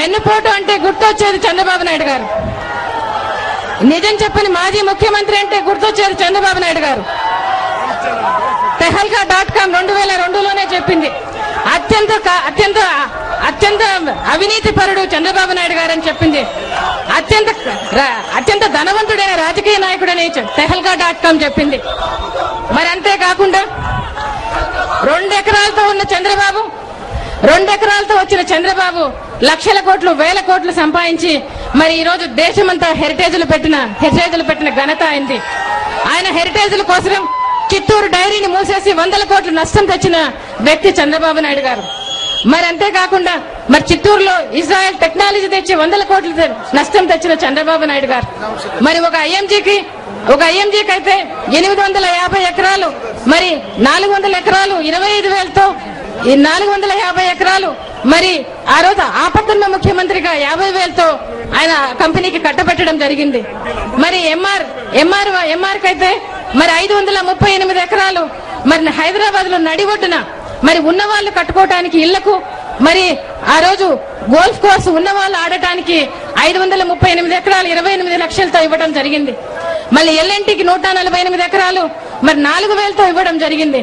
వెన్నుపోటు అంటే గుర్తొచ్చేది చంద్రబాబు నాయుడు గారు. నిజం చెప్పని మాజీ ముఖ్యమంత్రి అంటే గుర్తొచ్చేది చంద్రబాబు నాయుడు గారు. tehalka.com 2002లోనే చెప్పింది అత్యంత అవినీతి పరుడు చంద్రబాబు నాయుడు గారు అని చెప్పింది. అత్యంత ధనవంతుడైన రాజకీయ నాయకుడని tehalka.com చెప్పింది. మరి అంతేకాకుండా 2 ఎకరాలతో ఉన్న చంద్రబాబు, 2 ఎకరాలతో వచ్చిన చంద్రబాబు లక్షల కోట్లు వేల కోట్లు సంపాదించి మరి ఈ రోజు దేశమంతా హెరిటేజ్లు పెట్టిన ఘనత అయింది. ఆయన హెరిటేజ్ల కోసం చిత్తూరు డైరీని మూసేసి 100 కోట్లు నష్టం తెచ్చిన వ్యక్తి చంద్రబాబు నాయుడు గారు. మరి అంతేకాకుండా మరి చిత్తూరులో ఇజ్రాయెల్ టెక్నాలజీ తెచ్చి 100 కోట్లు నష్టం తెచ్చిన చంద్రబాబు నాయుడు గారు. మరి ఒక ఐఎంజీకి అయితే 850 ఎకరాలు, మరి 400 ఎకరాలు 25,000తో ఈ 450 ఎకరాలు మరి ఆ రోజు ఆపత్తున్న ముఖ్యమంత్రిగా 50,000తో ఆయన కంపెనీకి కట్టబెట్టడం జరిగింది. మరి ఎంఆర్ కైతే మరి 538 ఎకరాలు మరి హైదరాబాద్ లో నడి ఒడ్డున మరి ఉన్న వాళ్ళు కట్టుకోవటానికి ఇళ్లకు, మరి ఆ రోజు గోల్ఫ్ కోర్సు ఉన్న వాళ్ళు ఆడటానికి 538 ఎకరాలు 28 లక్షలతో ఇవ్వడం జరిగింది. మళ్ళీ ఎల్ఎన్టీకి 148 ఎకరాలు మరి 4,000తో ఇవ్వడం జరిగింది.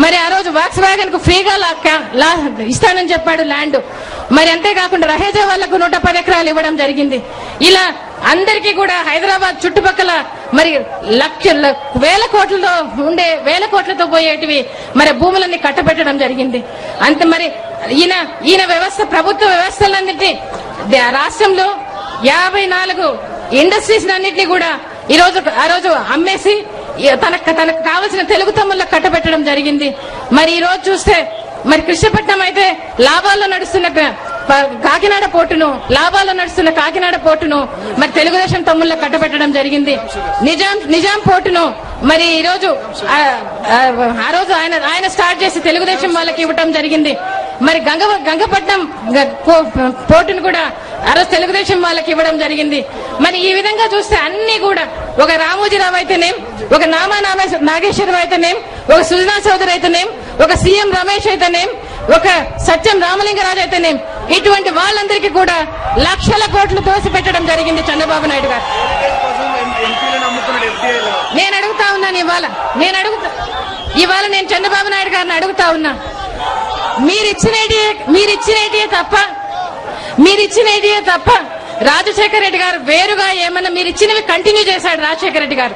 మరి ఆ రోజు వాక్స్ వ్యాగన్ కు ఫ్రీగా ఇస్తానని చెప్పాడు ల్యాండ్. మరి అంతేకాకుండా రహేజా వాళ్లకు 110 ఎకరాలు ఇవ్వడం జరిగింది. ఇలా అందరికీ కూడా హైదరాబాద్ చుట్టుపక్కల మరి వేల కోట్లతో పోయేటివి మరి భూములన్నీ కట్టబెట్టడం జరిగింది. అంతే మరి ఈయన వ్యవస్థ, ప్రభుత్వ వ్యవస్థలన్నింటినీ రాష్ట్రంలో 54 ఇండస్ట్రీస్ అన్నింటినీ కూడా ఆ రోజు అమ్మేసి తనకు కావలసిన తెలుగు తమ్ముళ్ళకు కట్టబెట్టడం జరిగింది. మరి ఈ రోజు చూస్తే మరి కృష్ణపట్నం అయితే లాభాల్లో నడుస్తున్న కాకినాడ పోర్టును మరి తెలుగుదేశం తమ్ముళ్ళకు కట్టబెట్టడం జరిగింది. నిజాం పోర్టును మరి ఈ రోజు ఆ రోజు ఆయన స్టార్ట్ చేసి తెలుగుదేశం వాళ్ళకి ఇవ్వటం జరిగింది. మరి గంగపట్నం పోర్టును కూడా ఆ రోజు తెలుగుదేశం వాళ్ళకి ఇవ్వడం జరిగింది. మరి ఈ విధంగా చూస్తే అన్ని కూడా ఒక రామోజీరావు అయితేనేం, ఒక నాగేశ్వరరావు అయితేనేం, ఒక సుజనా చౌదరి అయితేనేం, ఒక సీఎం రమేష్ అయితేనేం, ఒక సత్యం రామలింగరాజు అయితేనేం, ఇటువంటి వాళ్ళందరికీ కూడా లక్షల కోట్లు తోసి పెట్టడం జరిగింది చంద్రబాబు నాయుడు గారు. నేను అడుగుతా ఉన్నాను ఇవాళ నేను చంద్రబాబు నాయుడు గారిని అడుగుతా ఉన్నా, మీరిచ్చినటియే తప్ప రాజశేఖర రెడ్డి గారు వేరుగా ఏమన్నా మీరు ఇచ్చినవి కంటిన్యూ చేశాడు రాజశేఖర రెడ్డి గారు,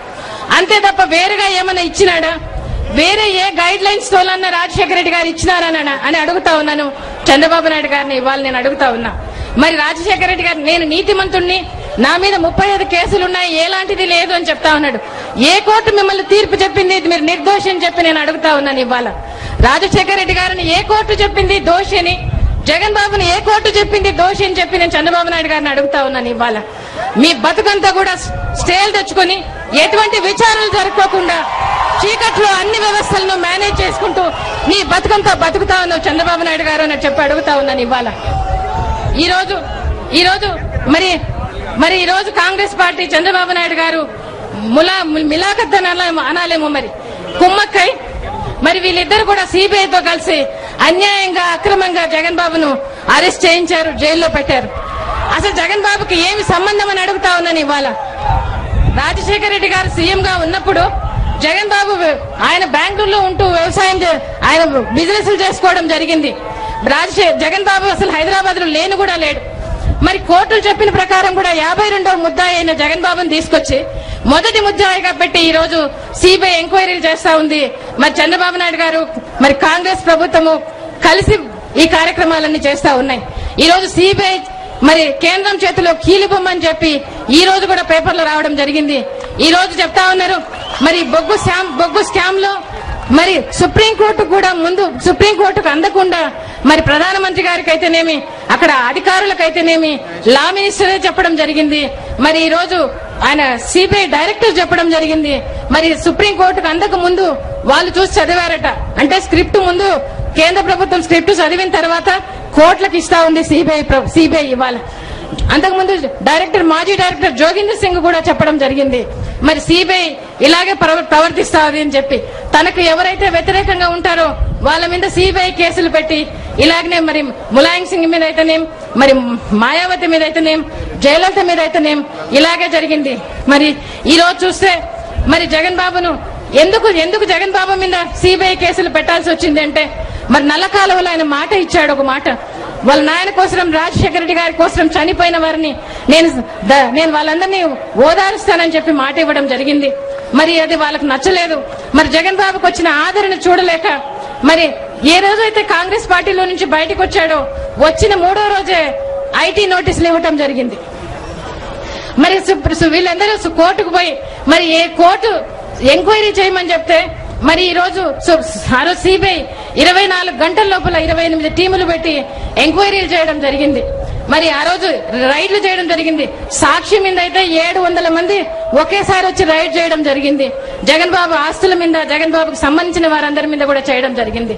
అంతే తప్ప వేరుగా ఏమన్నా ఇచ్చినాడా? వేరే ఏ గైడ్ లైన్స్ తోలన్నా రాజశేఖర రెడ్డి గారు ఇచ్చినారనా అని అడుగుతా ఉన్నాను చంద్రబాబు నాయుడు గారిని. ఇవాళ నేను అడుగుతా ఉన్నా, మరి రాజశేఖర రెడ్డి గారు నేను నీతిమంతుణ్ణి, నా మీద 35 కేసులున్నాయి, ఎలాంటిది లేదు అని చెప్తా ఉన్నాడు. ఏ కోర్టు మిమ్మల్ని తీర్పు చెప్పింది మీరు నిర్దోషి అని చెప్పి నేను అడుగుతా ఉన్నాను. ఇవాళ రాజశేఖర రెడ్డి గారిని ఏ కోర్టు చెప్పింది దోషి అని, జగన్ బాబుని ఏ కోర్టు చెప్పింది దోషి అని చెప్పి నేను చంద్రబాబు నాయుడు గారిని అడుగుతా ఉన్నాను. ఇవాళ మీ బతుకంతా కూడా స్టేలు తెచ్చుకొని ఎటువంటి విచారణలు జరుపుకోకుండా చీకట్లో అన్ని వ్యవస్థలను మేనేజ్ చేసుకుంటూ నీ బతుకంతా బతుకుతా ఉన్నావు చంద్రబాబు నాయుడు గారు అని చెప్పి అడుగుతా ఉన్నాను. ఇవాళ ఈ రోజు మరి ఈ రోజు కాంగ్రెస్ పార్టీ చంద్రబాబు నాయుడు గారు మిలాఖత్ అనాలేమో మరి కుమ్మక్కై మరి వీళ్ళిద్దరు కూడా సిబిఐతో కలిసి అన్యాయంగా అక్రమంగా జగన్ బాబును అరెస్ట్ చేయించారు, జైల్లో పెట్టారు. అసలు జగన్ బాబుకి ఏమి సంబంధం అని అడుగుతా ఉన్నాను. ఇవాళ రాజశేఖర రెడ్డి గారు సీఎం గా ఉన్నప్పుడు జగన్ బాబు ఆయన బెంగళూరులో ఉంటూ వ్యవసాయం ఆయన బిజినెస్ చేసుకోవడం జరిగింది. జగన్ బాబు అసలు హైదరాబాద్ లో లేను కూడా లేడు. మరి కోర్టులు చెప్పిన ప్రకారం కూడా 52వ ముద్దాయి అయిన జగన్ బాబుని తీసుకొచ్చి మొదటి ముద్దాయిగా పెట్టి ఈ రోజు సిబిఐ ఎంక్వైరీలు చేస్తా ఉంది. మరి చంద్రబాబు నాయుడు గారు మరి కాంగ్రెస్ ప్రభుత్వము కలిసి ఈ కార్యక్రమాలన్నీ చేస్తా ఉన్నాయి. ఈ రోజు సిబిఐ మరి కేంద్రం చేతిలో కీలుబొమ్మని చెప్పి ఈ రోజు కూడా పేపర్లో రావడం జరిగింది. ఈ రోజు చెప్తా ఉన్నారు మరి బొగ్గు స్కామ్ లో మరి సుప్రీంకోర్టుకు అందకుండా మరి ప్రధానమంత్రి గారికి అయితేనేమి, అక్కడ అధికారులకైతేనేమి, లా మినిస్టరే చెప్పడం జరిగింది. మరి ఈ రోజు ఆయన సిబిఐ డైరెక్టర్ చెప్పడం జరిగింది. మరి సుప్రీంకోర్టుకు అందక ముందు వాళ్ళు చూసి చదివారట. అంటే స్క్రిప్ట్ ముందు కేంద్ర ప్రభుత్వం స్క్రిప్ట్ చదివిన తర్వాత కోర్టులకు ఇస్తా ఉంది సిబిఐ ఇవాళ. అంతకుముందు మాజీ డైరెక్టర్ జోగిందర్ సింగ్ కూడా చెప్పడం జరిగింది. మరి సిబిఐ ఇలాగే ప్రవర్తిస్తాది అని చెప్పి తనకు ఎవరైతే వ్యతిరేకంగా ఉంటారో వాళ్ళ మీద సిబిఐ కేసులు పెట్టి ఇలాగనే మరి ములాయం సింగ్ మీద అయితేనేం, మరి మాయావతి మీద అయితేనేం, జయలలిత మీద అయితేనేం ఇలాగే జరిగింది. మరి ఈ రోజు చూస్తే మరి జగన్ బాబును ఎందుకు జగన్ బాబు మీద సిబిఐ కేసులు పెట్టాల్సి వచ్చింది అంటే మరి నల్ల కాలువలో ఆయన మాట ఇచ్చాడు. ఒక మాట వాళ్ళ నాయన కోసం, రాజశేఖర రెడ్డి గారి కోసం చనిపోయిన వారిని నేను వాళ్ళందరినీ ఓదారుస్తానని చెప్పి మాట ఇవ్వడం జరిగింది. మరి అది వాళ్ళకు నచ్చలేదు. మరి జగన్ బాబుకు వచ్చిన ఆదరణ చూడలేక మరి ఏ రోజైతే కాంగ్రెస్ పార్టీలో నుంచి బయటకు వచ్చాడో వచ్చిన 3వ రోజే ఐటీ నోటీసులు ఇవ్వటం జరిగింది. మరి వీళ్ళందరూ కోర్టుకు పోయి మరి ఏ కోర్టు ఎంక్వైరీ చేయమని చెప్తే మరి ఈ రోజు సిబిఐ 24 గంటల లోపల 28 టీములు పెట్టి ఎంక్వైరీలు చేయడం జరిగింది. మరి ఆ రోజు రైడ్లు చేయడం జరిగింది. సాక్షి మీద అయితే 700 మంది ఒకేసారి వచ్చి రైడ్ చేయడం జరిగింది. జగన్ బాబు ఆస్తుల మీద, జగన్ బాబుకు సంబంధించిన వారందరి మీద కూడా చేయడం జరిగింది.